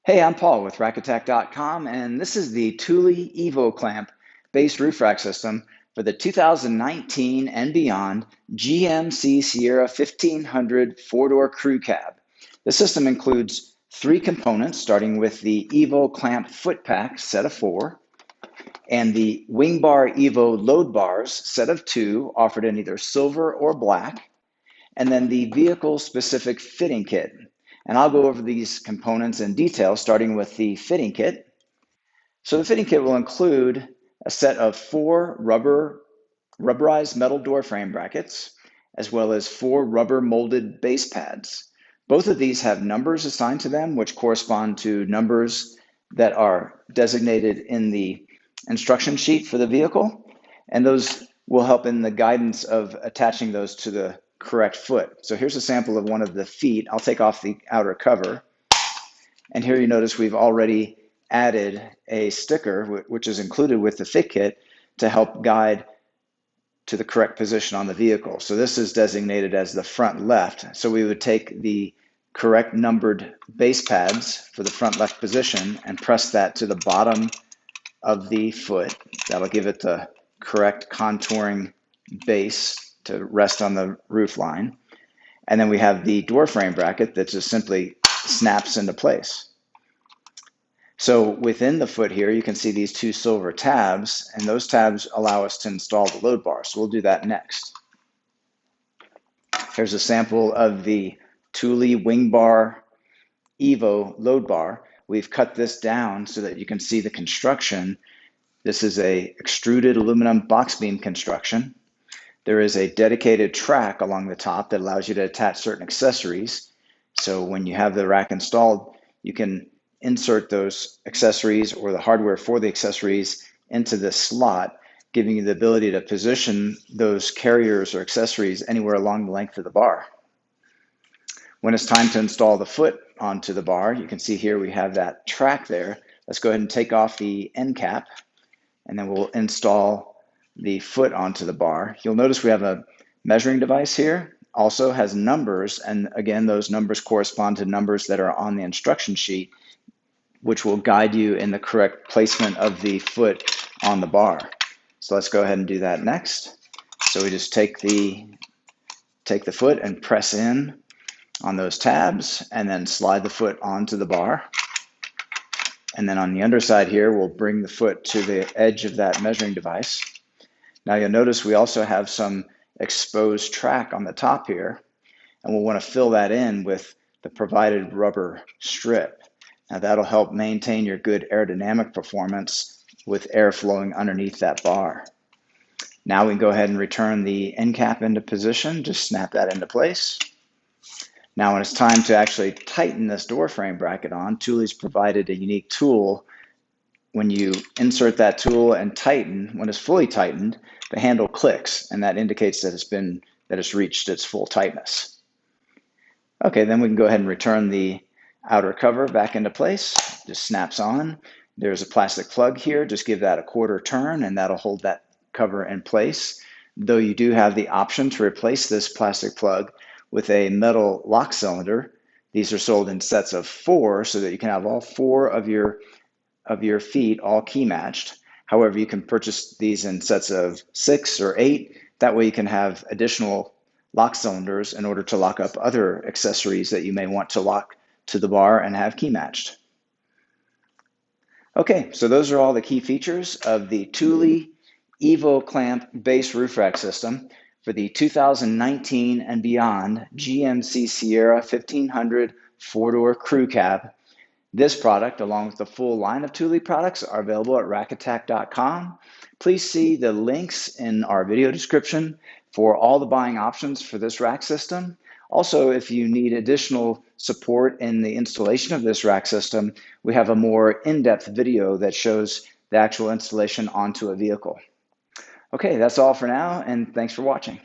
Hey, I'm Paul with rackattack.com, and this is the Thule Evo clamp base roof rack system for the 2019 and beyond GMC Sierra 1500 four-door crew cab. The system includes three components, starting with the Evo clamp foot pack set of four, and the WingBar Evo Load Bars set of two, offered in either silver or black, and then the vehicle-specific fitting kit. And I'll go over these components in detail, starting with the fitting kit. So the fitting kit will include a set of four rubberized metal door frame brackets, as well as four rubber molded base pads. Both of these have numbers assigned to them, which correspond to numbers that are designated in the instruction sheet for the vehicle. And those will help in the guidance of attaching those to the correct foot. So here's a sample of one of the feet. I'll take off the outer cover. And here you notice we've already added a sticker, which is included with the fit kit, to help guide to the correct position on the vehicle. So this is designated as the front left. So we would take the correct numbered base pads for the front left position and press that to the bottom of the foot. That'll give it the correct contouring base to rest on the roof line. And then we have the door frame bracket that just simply snaps into place. So within the foot here, you can see these two silver tabs, and those tabs allow us to install the load bar. So we'll do that next. Here's a sample of the Thule WingBar Evo Load Bar. We've cut this down so that you can see the construction. This is a extruded aluminum box beam construction. There is a dedicated track along the top that allows you to attach certain accessories. So when you have the rack installed, you can insert those accessories or the hardware for the accessories into this slot, giving you the ability to position those carriers or accessories anywhere along the length of the bar. When it's time to install the foot onto the bar, you can see here we have that track there. Let's go ahead and take off the end cap, and then we'll install the foot onto the bar. You'll notice we have a measuring device here, also has numbers, and again, those numbers correspond to numbers that are on the instruction sheet, which will guide you in the correct placement of the foot on the bar. So let's go ahead and do that next. So we just take the foot and press in on those tabs, and then slide the foot onto the bar. And then on the underside here, we'll bring the foot to the edge of that measuring device. Now you'll notice we also have some exposed track on the top here, and we'll want to fill that in with the provided rubber strip. Now that'll help maintain your good aerodynamic performance with air flowing underneath that bar. Now we can go ahead and return the end cap into position, just snap that into place. Now when it's time to actually tighten this door frame bracket on, Thule's provided a unique tool. When you insert that tool and tighten, when it's fully tightened, the handle clicks, and that indicates that it's reached its full tightness. Okay, then we can go ahead and return the outer cover back into place. Just snaps on. There's a plastic plug here. Just give that a quarter turn, and that'll hold that cover in place. Though you do have the option to replace this plastic plug with a metal lock cylinder. These are sold in sets of four so that you can have all four of your feet all key matched. However, you can purchase these in sets of 6 or 8. That way you can have additional lock cylinders in order to lock up other accessories that you may want to lock to the bar and have key matched. Okay, so those are all the key features of the Thule Evo clamp base roof rack system for the 2019 and beyond GMC Sierra 1500 four-door crew cab. This product, along with the full line of Thule products, are available at rackattack.com. Please see the links in our video description for all the buying options for this rack system. Also, if you need additional support in the installation of this rack system, we have a more in-depth video that shows the actual installation onto a vehicle. Okay, that's all for now, and thanks for watching.